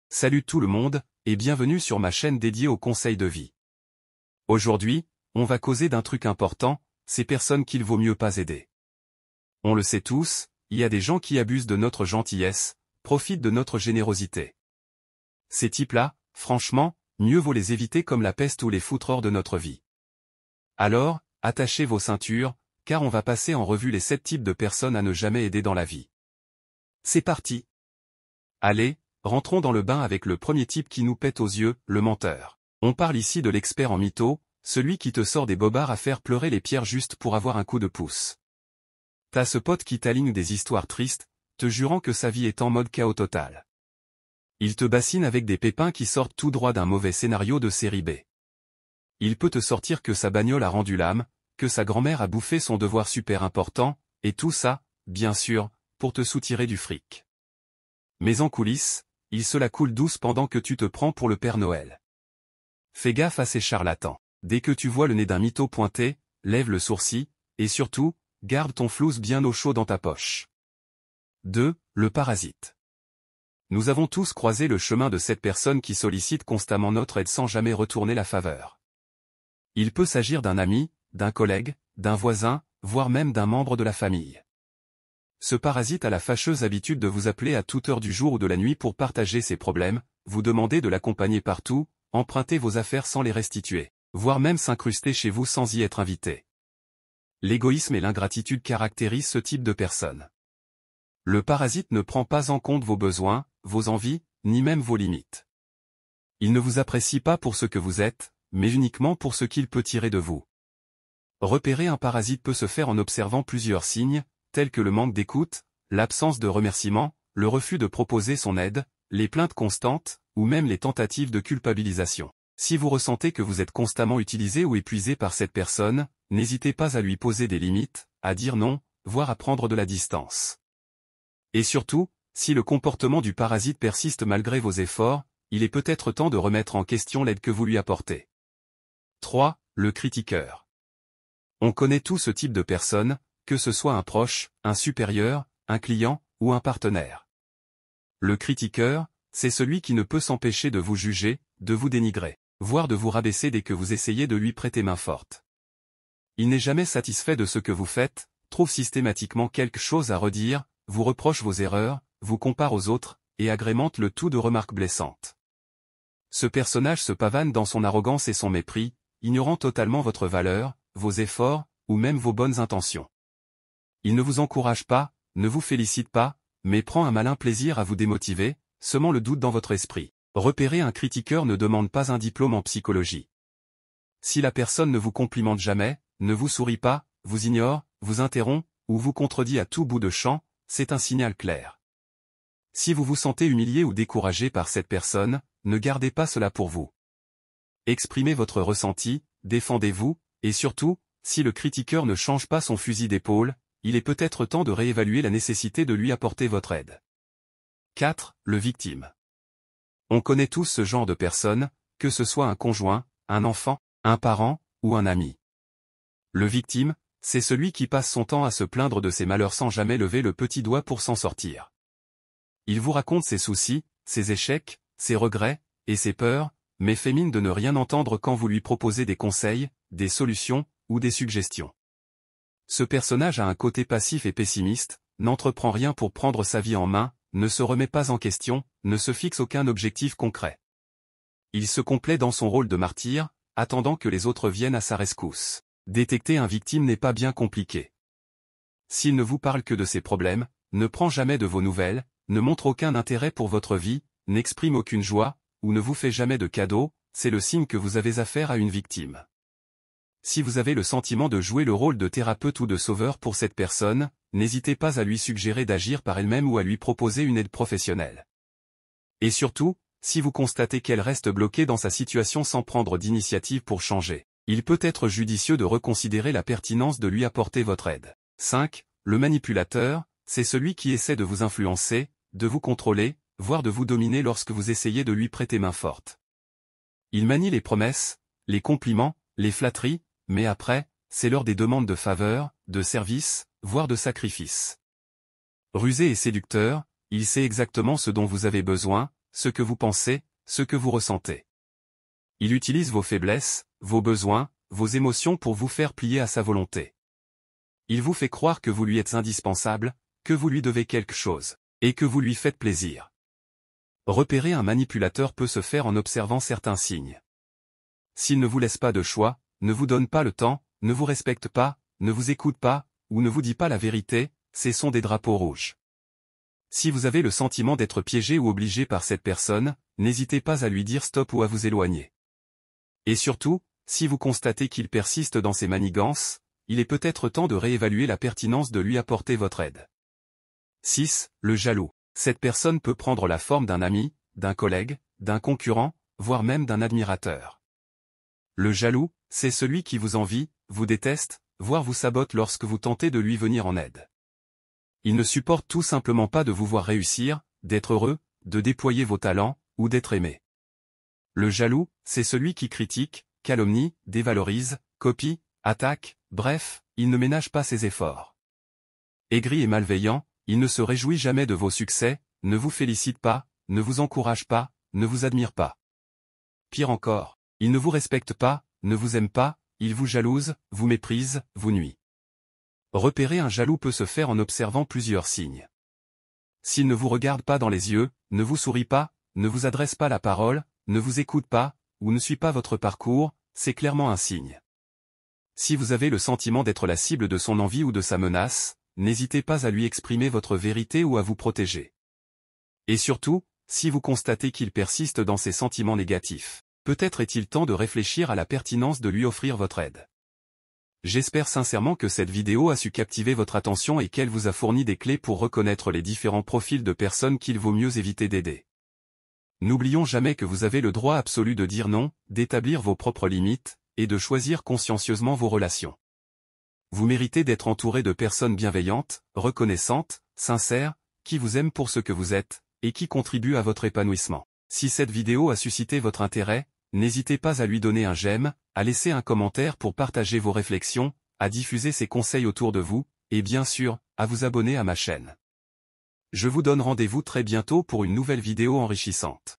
Salut tout le monde, et bienvenue sur ma chaîne dédiée aux conseils de vie. Aujourd'hui, on va causer d'un truc important, ces personnes qu'il vaut mieux pas aider. On le sait tous, il y a des gens qui abusent de notre gentillesse, profitent de notre générosité. Ces types-là, franchement, mieux vaut les éviter comme la peste ou les foutreurs de notre vie. Alors, attachez vos ceintures, car on va passer en revue les 7 types de personnes à ne jamais aider dans la vie. C'est parti! Allez, rentrons dans le bain avec le premier type qui nous pète aux yeux, le menteur. On parle ici de l'expert en mythos, celui qui te sort des bobards à faire pleurer les pierres juste pour avoir un coup de pouce. T'as ce pote qui t'aligne des histoires tristes, te jurant que sa vie est en mode chaos total. Il te bassine avec des pépins qui sortent tout droit d'un mauvais scénario de série B. Il peut te sortir que sa bagnole a rendu l'âme, que sa grand-mère a bouffé son devoir super important, et tout ça, bien sûr, pour te soutirer du fric. Mais en coulisses, il se la coule douce pendant que tu te prends pour le Père Noël. Fais gaffe à ces charlatans. Dès que tu vois le nez d'un mytho pointé, lève le sourcil, et surtout, garde ton flouze bien au chaud dans ta poche. 2. Le parasite. Nous avons tous croisé le chemin de cette personne qui sollicite constamment notre aide sans jamais retourner la faveur. Il peut s'agir d'un ami, d'un collègue, d'un voisin, voire même d'un membre de la famille. Ce parasite a la fâcheuse habitude de vous appeler à toute heure du jour ou de la nuit pour partager ses problèmes, vous demander de l'accompagner partout, emprunter vos affaires sans les restituer, voire même s'incruster chez vous sans y être invité. L'égoïsme et l'ingratitude caractérisent ce type de personne. Le parasite ne prend pas en compte vos besoins, vos envies, ni même vos limites. Il ne vous apprécie pas pour ce que vous êtes, mais uniquement pour ce qu'il peut tirer de vous. Repérer un parasite peut se faire en observant plusieurs signes, tels que le manque d'écoute, l'absence de remerciement, le refus de proposer son aide, les plaintes constantes, ou même les tentatives de culpabilisation. Si vous ressentez que vous êtes constamment utilisé ou épuisé par cette personne, n'hésitez pas à lui poser des limites, à dire non, voire à prendre de la distance. Et surtout, si le comportement du parasite persiste malgré vos efforts, il est peut-être temps de remettre en question l'aide que vous lui apportez. 3. Le critiqueur. On connaît tout ce type de personne, que ce soit un proche, un supérieur, un client, ou un partenaire. Le critiqueur, c'est celui qui ne peut s'empêcher de vous juger, de vous dénigrer, voire de vous rabaisser dès que vous essayez de lui prêter main forte. Il n'est jamais satisfait de ce que vous faites, trouve systématiquement quelque chose à redire, vous reproche vos erreurs, vous compare aux autres, et agrémente le tout de remarques blessantes. Ce personnage se pavane dans son arrogance et son mépris, ignorant totalement votre valeur, vos efforts, ou même vos bonnes intentions. Il ne vous encourage pas, ne vous félicite pas, mais prend un malin plaisir à vous démotiver, semant le doute dans votre esprit. Repérer un critiqueur ne demande pas un diplôme en psychologie. Si la personne ne vous complimente jamais, ne vous sourit pas, vous ignore, vous interrompt, ou vous contredit à tout bout de champ, c'est un signal clair. Si vous vous sentez humilié ou découragé par cette personne, ne gardez pas cela pour vous. Exprimez votre ressenti, défendez-vous, et surtout, si le critiqueur ne change pas son fusil d'épaule, il est peut-être temps de réévaluer la nécessité de lui apporter votre aide. 4. Le victime. On connaît tous ce genre de personne, que ce soit un conjoint, un enfant, un parent, ou un ami. Le victime, c'est celui qui passe son temps à se plaindre de ses malheurs sans jamais lever le petit doigt pour s'en sortir. Il vous raconte ses soucis, ses échecs, ses regrets, et ses peurs, mais fait mine de ne rien entendre quand vous lui proposez des conseils, des solutions, ou des suggestions. Ce personnage a un côté passif et pessimiste, n'entreprend rien pour prendre sa vie en main, ne se remet pas en question, ne se fixe aucun objectif concret. Il se complaît dans son rôle de martyr, attendant que les autres viennent à sa rescousse. Détecter un victime n'est pas bien compliqué. S'il ne vous parle que de ses problèmes, ne prend jamais de vos nouvelles, ne montre aucun intérêt pour votre vie, n'exprime aucune joie, ou ne vous fait jamais de cadeaux, c'est le signe que vous avez affaire à une victime. Si vous avez le sentiment de jouer le rôle de thérapeute ou de sauveur pour cette personne, n'hésitez pas à lui suggérer d'agir par elle-même ou à lui proposer une aide professionnelle. Et surtout, si vous constatez qu'elle reste bloquée dans sa situation sans prendre d'initiative pour changer, il peut être judicieux de reconsidérer la pertinence de lui apporter votre aide. 5. Le manipulateur, c'est celui qui essaie de vous influencer, de vous contrôler, voire de vous dominer lorsque vous essayez de lui prêter main forte. Il manie les promesses, les compliments, les flatteries, mais après, c'est l'heure des demandes de faveur, de services, voire de sacrifices. Rusé et séducteur, il sait exactement ce dont vous avez besoin, ce que vous pensez, ce que vous ressentez. Il utilise vos faiblesses, vos besoins, vos émotions pour vous faire plier à sa volonté. Il vous fait croire que vous lui êtes indispensable, que vous lui devez quelque chose, et que vous lui faites plaisir. Repérer un manipulateur peut se faire en observant certains signes. S'il ne vous laisse pas de choix, ne vous donne pas le temps, ne vous respecte pas, ne vous écoute pas, ou ne vous dit pas la vérité, ce sont des drapeaux rouges. Si vous avez le sentiment d'être piégé ou obligé par cette personne, n'hésitez pas à lui dire stop ou à vous éloigner. Et surtout, si vous constatez qu'il persiste dans ses manigances, il est peut-être temps de réévaluer la pertinence de lui apporter votre aide. 6. Le jaloux. Cette personne peut prendre la forme d'un ami, d'un collègue, d'un concurrent, voire même d'un admirateur. Le jaloux, c'est celui qui vous envie, vous déteste, voire vous sabote lorsque vous tentez de lui venir en aide. Il ne supporte tout simplement pas de vous voir réussir, d'être heureux, de déployer vos talents, ou d'être aimé. Le jaloux, c'est celui qui critique, calomnie, dévalorise, copie, attaque, bref, il ne ménage pas ses efforts. Aigri et malveillant, il ne se réjouit jamais de vos succès, ne vous félicite pas, ne vous encourage pas, ne vous admire pas. Pire encore, il ne vous respecte pas, ne vous aime pas, il vous jalouse, vous méprise, vous nuit. Repérer un jaloux peut se faire en observant plusieurs signes. S'il ne vous regarde pas dans les yeux, ne vous sourit pas, ne vous adresse pas la parole, ne vous écoute pas, ou ne suit pas votre parcours, c'est clairement un signe. Si vous avez le sentiment d'être la cible de son envie ou de sa menace, n'hésitez pas à lui exprimer votre vérité ou à vous protéger. Et surtout, si vous constatez qu'il persiste dans ses sentiments négatifs, peut-être est-il temps de réfléchir à la pertinence de lui offrir votre aide. J'espère sincèrement que cette vidéo a su captiver votre attention et qu'elle vous a fourni des clés pour reconnaître les différents profils de personnes qu'il vaut mieux éviter d'aider. N'oublions jamais que vous avez le droit absolu de dire non, d'établir vos propres limites, et de choisir consciencieusement vos relations. Vous méritez d'être entouré de personnes bienveillantes, reconnaissantes, sincères, qui vous aiment pour ce que vous êtes, et qui contribuent à votre épanouissement. Si cette vidéo a suscité votre intérêt, n'hésitez pas à lui donner un j'aime, à laisser un commentaire pour partager vos réflexions, à diffuser ces conseils autour de vous, et bien sûr, à vous abonner à ma chaîne. Je vous donne rendez-vous très bientôt pour une nouvelle vidéo enrichissante.